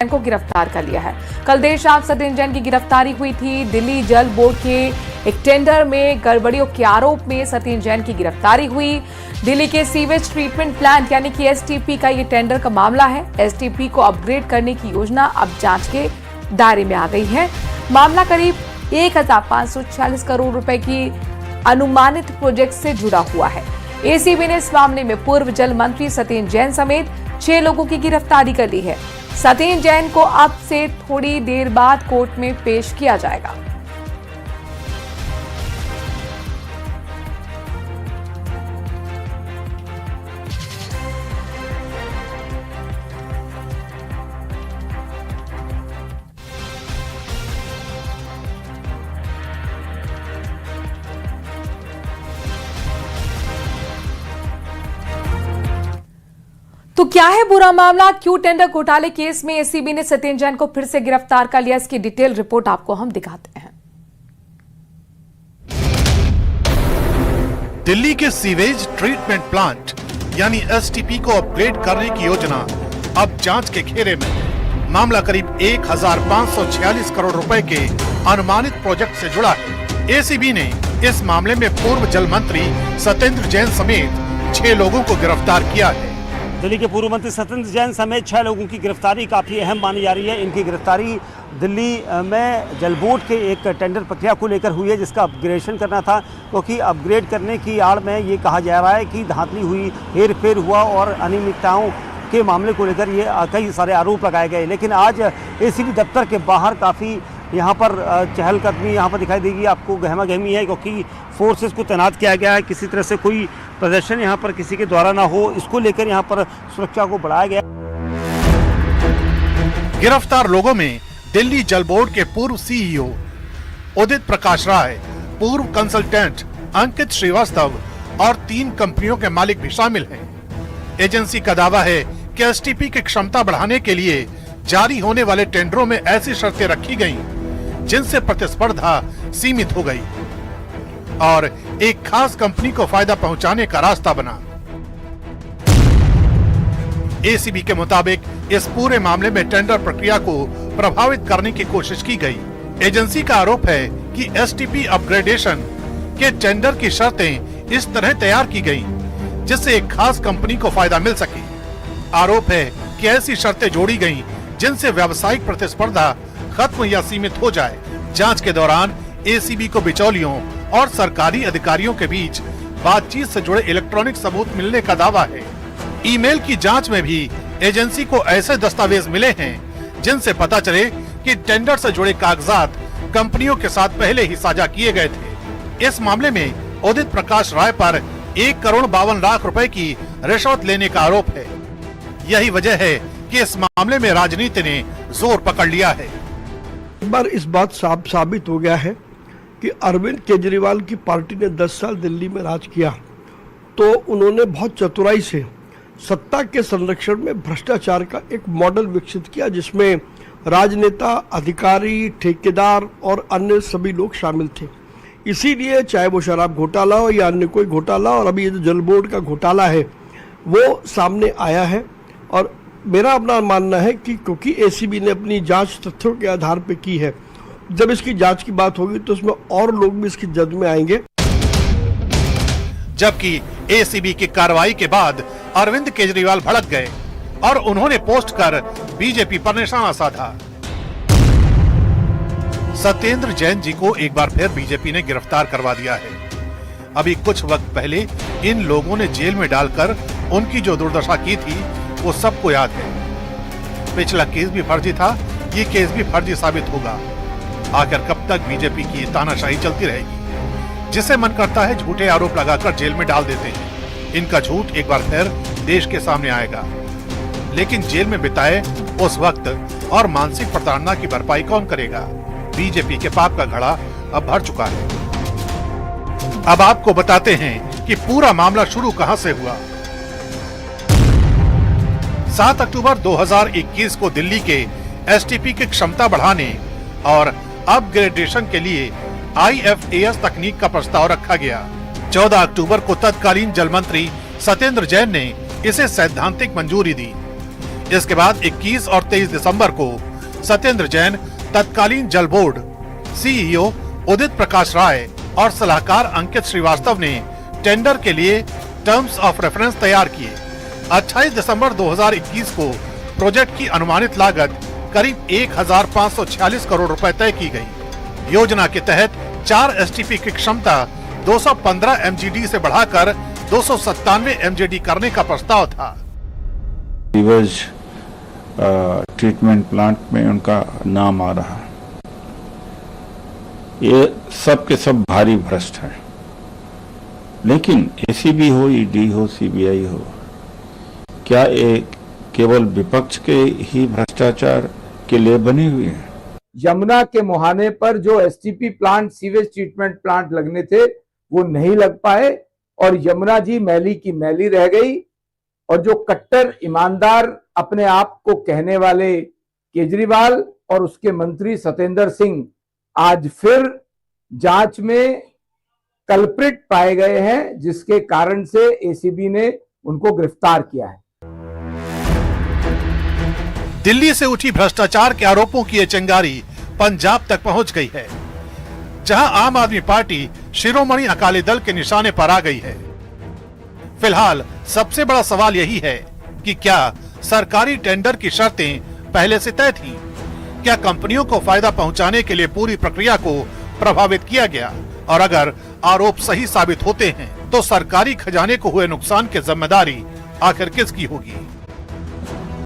जैन को गिरफ्तार कर लिया है। कल देर शाम सत्येंद्र जैन की गिरफ्तारी हुई थी। दिल्ली जल बोर्ड के एक टेंडर में गड़बड़ियों के आरोप में सत्येंद्र जैन की गिरफ्तारी हुई। दिल्ली के सीवेज ट्रीटमेंट प्लांट यानी कि एसटीपी का ये टेंडर का मामला है। एसटीपी को अपग्रेड करने की योजना अब जांच के दायरे में आ गई है। मामला करीब 1546 करोड़ रुपए की अनुमानित प्रोजेक्ट से जुड़ा हुआ है। एसीबी ने इस मामले में पूर्व जल मंत्री सत्येंद्र जैन समेत 6 लोगों की गिरफ्तारी कर ली है। सत्येंद्र जैन को अब से थोड़ी देर बाद कोर्ट में पेश किया जाएगा। तो क्या है पूरा मामला? क्यों टेंडर घोटाले केस में एसीबी ने सत्येंद्र जैन को फिर से गिरफ्तार कर लिया? इसकी डिटेल रिपोर्ट आपको हम दिखाते हैं। दिल्ली के सीवेज ट्रीटमेंट प्लांट यानी एसटीपी को अपग्रेड करने की योजना अब जांच के घेरे में है। मामला करीब 1546 करोड़ रुपए के अनुमानित प्रोजेक्ट से जुड़ा है। एसीबी ने इस मामले में पूर्व जल मंत्री सत्येंद्र जैन समेत 6 लोगों को गिरफ्तार किया है। दिल्ली के पूर्व मंत्री सत्येंद्र जैन समेत 6 लोगों की गिरफ्तारी काफ़ी अहम मानी जा रही है। इनकी गिरफ्तारी दिल्ली में जल बोर्ड के एक टेंडर प्रक्रिया को लेकर हुई है, जिसका अपग्रेडेशन करना था, क्योंकि अपग्रेड करने की आड़ में ये कहा जा रहा है कि धांधली हुई, हेरफेर हुआ और अनियमितताओं के मामले को लेकर ये कई सारे आरोप लगाए गए। लेकिन आज एसीबी दफ्तर के बाहर काफ़ी यहाँ पर चहलकदमी यहाँ पर दिखाई देगी। आपको गहमा गहमी है, क्योंकि फोर्सेस को तैनात किया गया है। किसी तरह से कोई प्रदर्शन यहाँ पर किसी के द्वारा ना हो, इसको लेकर यहाँ पर सुरक्षा को बढ़ाया गया। गिरफ्तार लोगों में दिल्ली जल बोर्ड के पूर्व सीईओ उदित प्रकाश राय, पूर्व कंसल्टेंट अंकित श्रीवास्तव और 3 कंपनियों के मालिक भी शामिल हैं। एजेंसी का दावा है कि एसटीपी की क्षमता बढ़ाने के लिए जारी होने वाले टेंडरों में ऐसी शर्तें रखी गईं, जिनसे प्रतिस्पर्धा सीमित हो गई और एक खास कंपनी को फायदा पहुंचाने का रास्ता बना। एसीबी के मुताबिक इस पूरे मामले में टेंडर प्रक्रिया को प्रभावित करने की कोशिश की गई। एजेंसी का आरोप है कि एसटीपी अपग्रेडेशन के टेंडर की शर्तें इस तरह तैयार की गई, जिससे एक खास कंपनी को फायदा मिल सके। आरोप है कि ऐसी शर्तें जोड़ी गईं, जिनसे व्यावसायिक प्रतिस्पर्धा खत्म या सीमित हो जाए। जांच के दौरान एसीबी को बिचौलियों और सरकारी अधिकारियों के बीच बातचीत से जुड़े इलेक्ट्रॉनिक सबूत मिलने का दावा है। ईमेल की जांच में भी एजेंसी को ऐसे दस्तावेज मिले हैं, जिनसे पता चले कि टेंडर से जुड़े कागजात कंपनियों के साथ पहले ही साझा किए गए थे। इस मामले में उदित प्रकाश राय पर 1,52,00,000 रुपए की रिश्वत लेने का आरोप है। यही वजह है कि इस मामले में राजनीति ने जोर पकड़ लिया है। एक बार इस बात साबित हो गया है कि अरविंद केजरीवाल की पार्टी ने 10 साल दिल्ली में राज किया, तो उन्होंने बहुत चतुराई से सत्ता के संरक्षण में भ्रष्टाचार का एक मॉडल विकसित किया, जिसमें राजनेता, अधिकारी, ठेकेदार और अन्य सभी लोग शामिल थे। इसीलिए चाहे वो शराब घोटाला हो या अन्य कोई घोटाला, और अभी ये जो जल बोर्ड का घोटाला है वो सामने आया है। और मेरा अपना मानना है कि क्योंकि एसीबी ने अपनी जांच तथ्यों के आधार पर की है, जब इसकी जांच की बात होगी तो उसमें और लोग भी इसकी जद में आएंगे। जबकि एसीबी की कार्रवाई के बाद अरविंद केजरीवाल भड़क गए और उन्होंने पोस्ट कर बीजेपी पर निशाना साधा। सत्येंद्र जैन जी को एक बार फिर बीजेपी ने गिरफ्तार करवा दिया है। अभी कुछ वक्त पहले इन लोगों ने जेल में डालकर उनकी जो दुर्दशा की थी वो सबको याद है। पिछला केस भी फर्जी था, ये केस भी फर्जी साबित होगा। आखिर कब तक बीजेपी की तानाशाही चलती रहेगी? जिसे मन करता है झूठे आरोप लगाकर जेल में डाल देते हैं। इनका झूठ एक बार फिर देश के सामने आएगा। लेकिन जेल में बिताए उस वक्त और मानसिक प्रताड़ना की भरपाई कौन करेगा? बीजेपी के पाप का घड़ा अब भर चुका है। अब आपको बताते हैं कि पूरा मामला शुरू कहां से हुआ। 7 अक्टूबर 2021 को दिल्ली के एसटीपी की क्षमता बढ़ाने और अपग्रेडेशन के लिए IFAS तकनीक का प्रस्ताव रखा गया। 14 अक्टूबर को तत्कालीन जल मंत्री सत्येंद्र जैन ने इसे सैद्धांतिक मंजूरी दी। इसके बाद 21 और 23 दिसंबर को सत्येंद्र जैन, तत्कालीन जल बोर्ड सीईओ उदित प्रकाश राय और सलाहकार अंकित श्रीवास्तव ने टेंडर के लिए टर्म्स ऑफ रेफरेंस तैयार किए। 28 दिसंबर 2021 को प्रोजेक्ट की अनुमानित लागत करीब 1546 करोड़ रुपए तय की गई। योजना के तहत 4 एसटीपी की क्षमता 215 एमजीडी से बढ़ाकर 297 एमजीडी करने का प्रस्ताव था। सीवेज ट्रीटमेंट प्लांट में उनका नाम आ रहा है। ये सब के सब भारी भ्रष्ट है, लेकिन एसीबी हो, ईडी हो, सीबीआई हो, क्या ये केवल विपक्ष के ही भ्रष्टाचार के लिए बनी हुई है? यमुना के मुहाने पर जो STP plant, sewage treatment plant लगने थे वो नहीं लग पाए और यमुना जी मैली की मैली रह गई। और जो कट्टर ईमानदार अपने आप को कहने वाले केजरीवाल और उसके मंत्री सत्येंद्र सिंह आज फिर जांच में कल्प्रिट पाए गए हैं, जिसके कारण से एसीबी ने उनको गिरफ्तार किया है। दिल्ली से उठी भ्रष्टाचार के आरोपों की ये चिंगारी पंजाब तक पहुंच गई है, जहां आम आदमी पार्टी शिरोमणि अकाली दल के निशाने पर आ गई है। फिलहाल सबसे बड़ा सवाल यही है कि क्या सरकारी टेंडर की शर्तें पहले से तय थीं? क्या कंपनियों को फायदा पहुंचाने के लिए पूरी प्रक्रिया को प्रभावित किया गया? और अगर आरोप सही साबित होते हैं तो सरकारी खजाने को हुए नुकसान की जिम्मेदारी आखिर किसकी होगी?